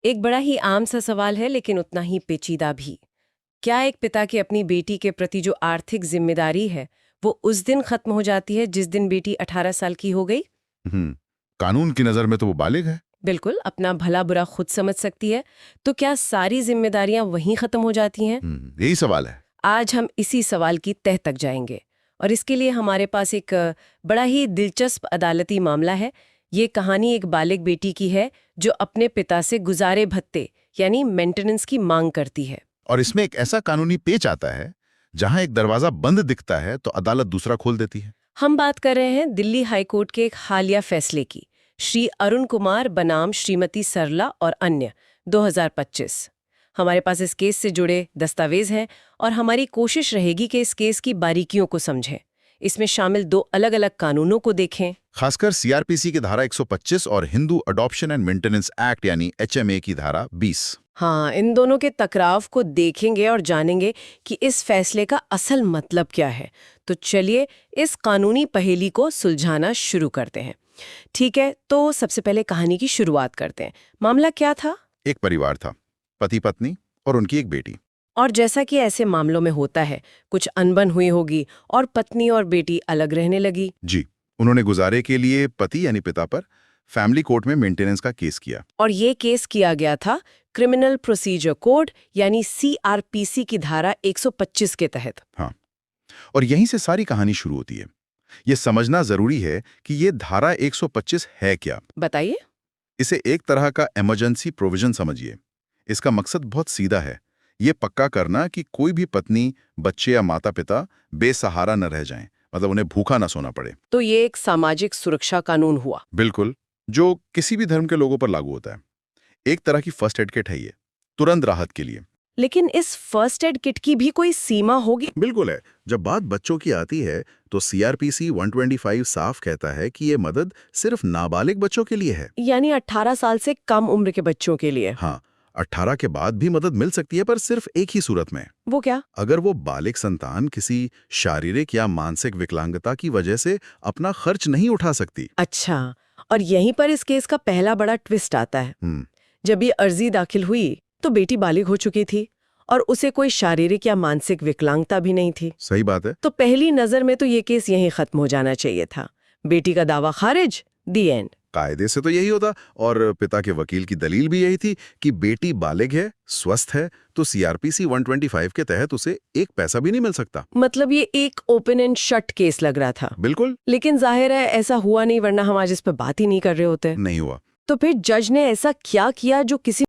एक बड़ा ही आम सा सवाल है लेकिन उतना ही पेचीदा भी। क्या एक पिता की अपनी बेटी के प्रति जो आर्थिक जिम्मेदारी है वो उस दिन खत्म हो जाती है जिस दिन बेटी 18 साल की हो गई? हम्म कानून की नजर में तो वो बालिग है। बिल्कुल, अपना भला बुरा खुद समझ सकती है। तो क्या सारी जिम्मेदारियां वहीं खत्म हो जाती हैं? यही सवाल है। आज हम इसी सवाल की तह तक जाएंगे और इसके लिए हमारे पास एक बड़ा ही दिलचस्प अदालती मामला है। ये कहानी एक बालिग बेटी की है जो अपने पिता से गुजारे भत्ते यानी मेंटेनेंस की मांग करती है। और इसमें एक ऐसा कानूनी पेच आता है जहां एक दरवाजा बंद दिखता है तो अदालत दूसरा खोल देती है। हम बात कर रहे हैं दिल्ली हाईकोर्ट के एक हालिया फैसले की, श्री अरुण कुमार बनाम श्रीमती सरला और अन्य, 2025। हमारे पास इस केस से जुड़े दस्तावेज हैं और हमारी कोशिश रहेगी कि इस केस की बारीकियों को समझें। इसमें शामिल दो अलग अलग कानूनों को देखें। खासकर सीआरपीसी की धारा 125 और Hindu adoption and maintenance act यानी एचएमए की धारा 20। हाँ, इन दोनों के टकराव को देखेंगे और जानेंगे कि इस फैसले का असल मतलब क्या है। तो चलिए इस कानूनी पहेली को सुलझाना शुरू करते हैं। ठीक है, तो सबसे पहले कहानी की शुरुआत करते हैं। मामला क्या था? एक परिवार था, पति पत्नी और उनकी एक बेटी। और जैसा कि ऐसे मामलों में होता है, कुछ अनबन हुई होगी और पत्नी और बेटी अलग रहने लगी। जी, उन्होंने गुजारे के लिए पति यानी पिता पर फैमिली कोर्ट में मेंटेनेंस का केस किया। और ये केस किया गया था क्रिमिनल प्रोसीजर कोड यानी सीआरपीसी की धारा 125 के तहत। हाँ, और यहीं से सारी कहानी शुरू होती है। ये समझना जरूरी है कि ये धारा 125 है क्या। बताइए। इसे एक तरह का इमरजेंसी प्रोविजन समझिए। इसका मकसद बहुत सीधा है, ये पक्का करना कि कोई भी पत्नी, बच्चे या माता पिता बेसहारा न रह जाएं, मतलब उन्हें भूखा ना सोना पड़े। तो ये एक सामाजिक सुरक्षा कानून हुआ। बिल्कुल, जो किसी भी धर्म के लोगों पर लागू होता है। एक तरह की फर्स्ट एड किट है ये, तुरंत राहत के लिए। लेकिन इस फर्स्ट एड किट की भी कोई सीमा होगी? बिल्कुल है। जब बात बच्चों की आती है तो सीआरपीसी 125 साफ कहता है कि ये मदद सिर्फ नाबालिग बच्चों के लिए है। यानी 18 साल से कम उम्र के बच्चों के लिए। हाँ, 18 के बाद भी मदद मिल सकती है, पर सिर्फ एक ही सूरत में। वो क्या? अगर वो बालिग संतान किसी शारीरिक या मानसिक विकलांगता की वजह से अपना खर्च नहीं उठा सकती। अच्छा, और यहीं पर इस केस का पहला बड़ा ट्विस्ट आता है। जब ये अर्जी दाखिल हुई तो बेटी बालिग हो चुकी थी और उसे कोई शारीरिक या मानसिक विकलांगता भी नहीं थी। सही बात है। तो पहली नजर में तो ये केस यहीं खत्म हो जाना चाहिए था। बेटी का दावा खारिज, दी एंड। कायदे से तो यही होता, और पिता के वकील की दलील भी यही थी कि बेटी बालिग है, स्वस्थ है, तो सीआरपीसी 125 के तहत उसे एक पैसा भी नहीं मिल सकता। मतलब ये एक ओपन एंड शट केस लग रहा था। बिल्कुल। लेकिन जाहिर है ऐसा हुआ नहीं, वरना हम आज इस पर बात ही नहीं कर रहे होते। नहीं हुआ। तो फिर जज ने ऐसा क्या किया जो किसी